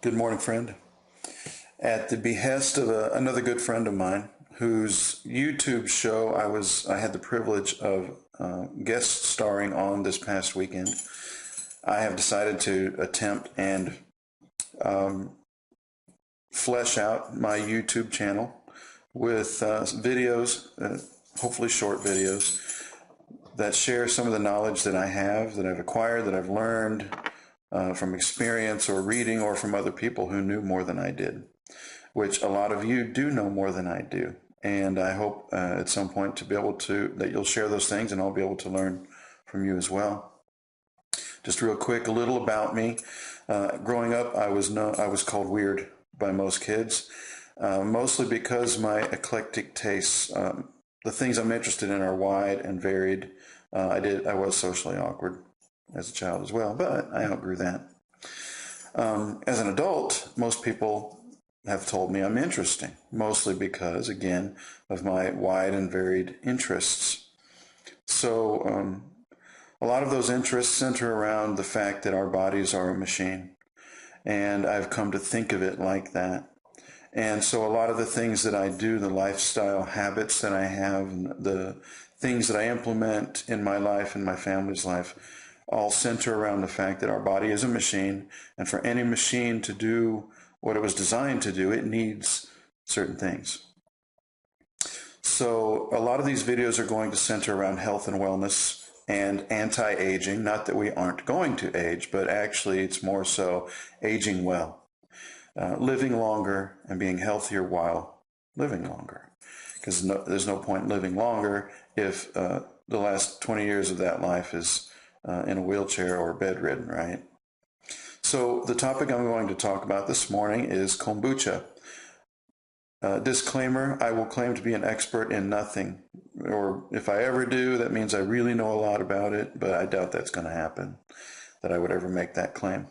Good morning, friend. At the behest of another good friend of mine, whose YouTube show I had the privilege of guest starring on this past weekend, I have decided to attempt and flesh out my YouTube channel with videos, hopefully short videos, that share some of the knowledge that I have, that I've acquired, that I've learned from experience or reading or from other people who knew more than I did, which a lot of you do know more than I do. And I hope at some point to be able to, that you'll share those things and I'll be able to learn from you as well. Just real quick, a little about me. Growing up, I was called weird by most kids, mostly because my eclectic tastes, the things I'm interested in are wide and varied. I was socially awkward as a child as well, but I outgrew that. As an adult, most people have told me I'm interesting, mostly because, again, of my wide and varied interests. So a lot of those interests center around the fact that our bodies are a machine, and I've come to think of it like that. And so a lot of the things that I do, the lifestyle habits that I have, the things that I implement in my life and my family's life, all center around the fact that our body is a machine, and for any machine to do what it was designed to do, it needs certain things. So a lot of these videos are going to center around health and wellness and anti-aging. Not that we aren't going to age, but actually it's more so aging well, living longer and being healthier while living longer. Because there's no point in living longer if the last 20 years of that life is in a wheelchair or bedridden, right? So the topic I'm going to talk about this morning is kombucha. Disclaimer, I will claim to be an expert in nothing, or if I ever do, that means I really know a lot about it, but I doubt that's going to happen, that I would ever make that claim.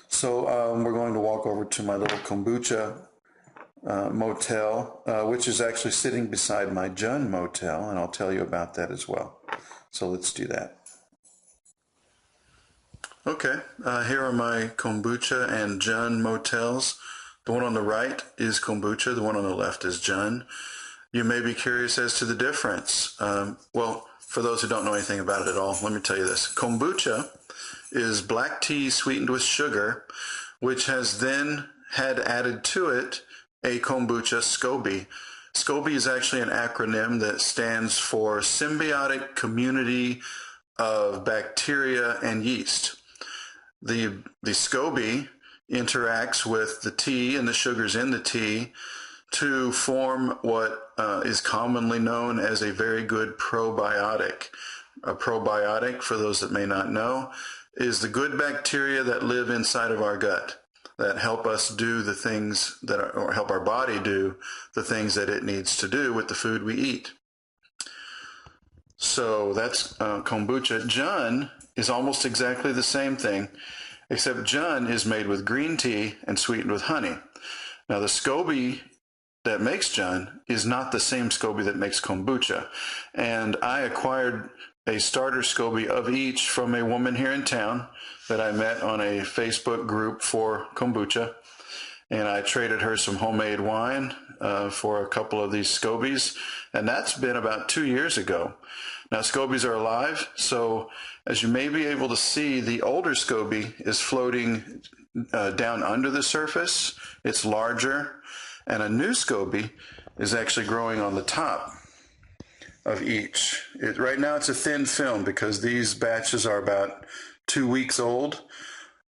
So we're going to walk over to my little kombucha motel, which is actually sitting beside my Jun motel, and I'll tell you about that as well. So let's do that. Okay, here are my Kombucha and Jun motels. The one on the right is kombucha, the one on the left is Jun. You may be curious as to the difference. Well, for those who don't know anything about it at all, let me tell you this. Kombucha is black tea sweetened with sugar, which has then had added to it a kombucha SCOBY. SCOBY is actually an acronym that stands for Symbiotic Community of Bacteria and Yeast. The SCOBY interacts with the tea and the sugars in the tea to form what is commonly known as a very good probiotic. A probiotic, for those that may not know, is the good bacteria that live inside of our gut, that help us do the things that are, or help our body do the things that it needs to do with the food we eat. So that's kombucha. Jun is almost exactly the same thing, except Jun is made with green tea and sweetened with honey. Now the SCOBY that makes Jun is not the same SCOBY that makes kombucha. And I acquired a starter SCOBY of each from a woman here in town that I met on a Facebook group for kombucha. And I traded her some homemade wine for a couple of these SCOBYs. And that's been about 2 years ago. Now, SCOBYs are alive, so as you may be able to see, the older SCOBY is floating down under the surface. It's larger, and a new SCOBY is actually growing on the top of each. Right now, it's a thin film because these batches are about 2 weeks old,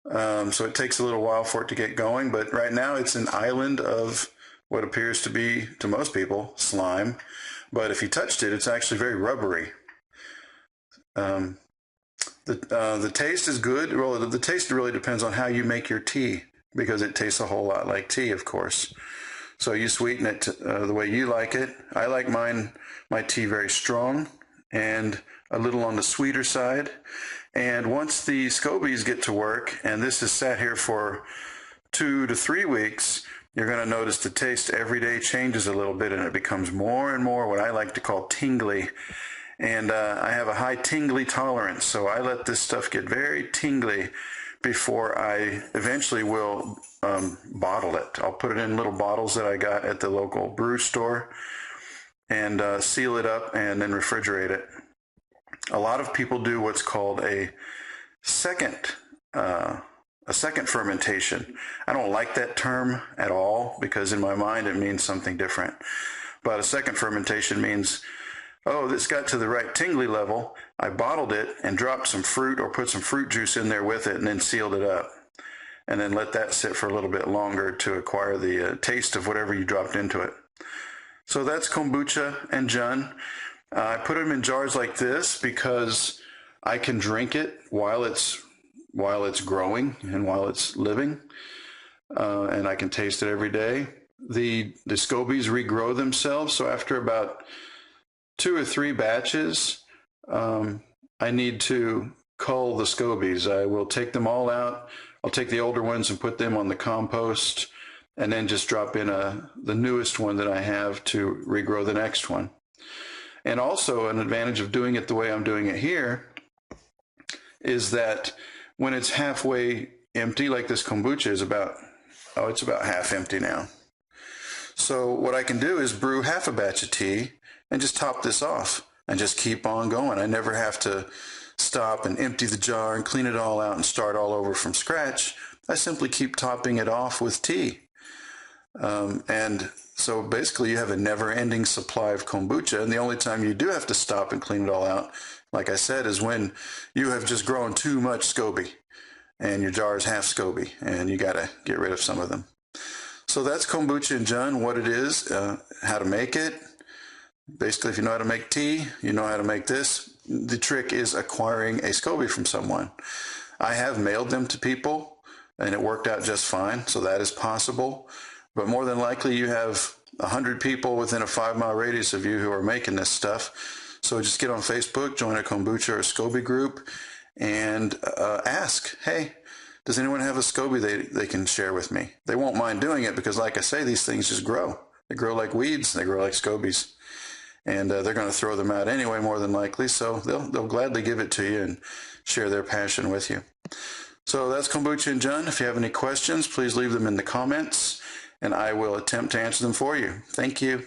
so it takes a little while for it to get going, but right now it's an island of what appears to be, to most people, slime, but if you touched it, it's actually very rubbery. The taste is good. Well, the taste really depends on how you make your tea, because it tastes a whole lot like tea, of course. So you sweeten it the way you like it. I like my tea very strong and a little on the sweeter side. And once the SCOBYs get to work, and this is sat here for 2 to 3 weeks, you're going to notice the taste every day changes a little bit, and it becomes more and more what I like to call tingly. And I have a high tingly tolerance, so I let this stuff get very tingly before I eventually will bottle it. I'll put it in little bottles that I got at the local brew store and seal it up and then refrigerate it. A lot of people do what's called a second fermentation. I don't like that term at all because in my mind it means something different. But a second fermentation means, oh, this got to the right tingly level. I bottled it and dropped some fruit or put some fruit juice in there with it and then sealed it up. And then let that sit for a little bit longer to acquire the taste of whatever you dropped into it. So that's Kombucha and Jun. I put them in jars like this because I can drink it while it's growing and while it's living, and I can taste it every day. The scobies regrow themselves, so after about 2 or 3 batches, I need to cull the scobies. I will take them all out. I'll take the older ones and put them on the compost, and then just drop in the newest one that I have to regrow the next one. And also an advantage of doing it the way I'm doing it here is that when it's halfway empty, like this kombucha is it's about half empty now. So what I can do is brew half a batch of tea and just top this off and just keep on going. I never have to stop and empty the jar and clean it all out and start all over from scratch. I simply keep topping it off with tea. And so basically you have a never-ending supply of kombucha, and the only time you do have to stop and clean it all out, like I said, is when you have just grown too much SCOBY and your jar is half SCOBY and you got to get rid of some of them. So that's Kombucha and Jun, what it is, how to make it. Basically, if you know how to make tea, you know how to make this. The trick is acquiring a SCOBY from someone. I have mailed them to people and it worked out just fine, so that is possible. But more than likely you have 100 people within a 5-mile radius of you who are making this stuff. So just get on Facebook, join a kombucha or SCOBY group, and ask, hey, does anyone have a SCOBY they can share with me? They won't mind doing it because, like I say, these things just grow. They grow like weeds. They grow like SCOBYs. And they're going to throw them out anyway, more than likely. So they'll gladly give it to you and share their passion with you. So that's Kombucha and Jun. If you have any questions, please leave them in the comments, and I will attempt to answer them for you. Thank you.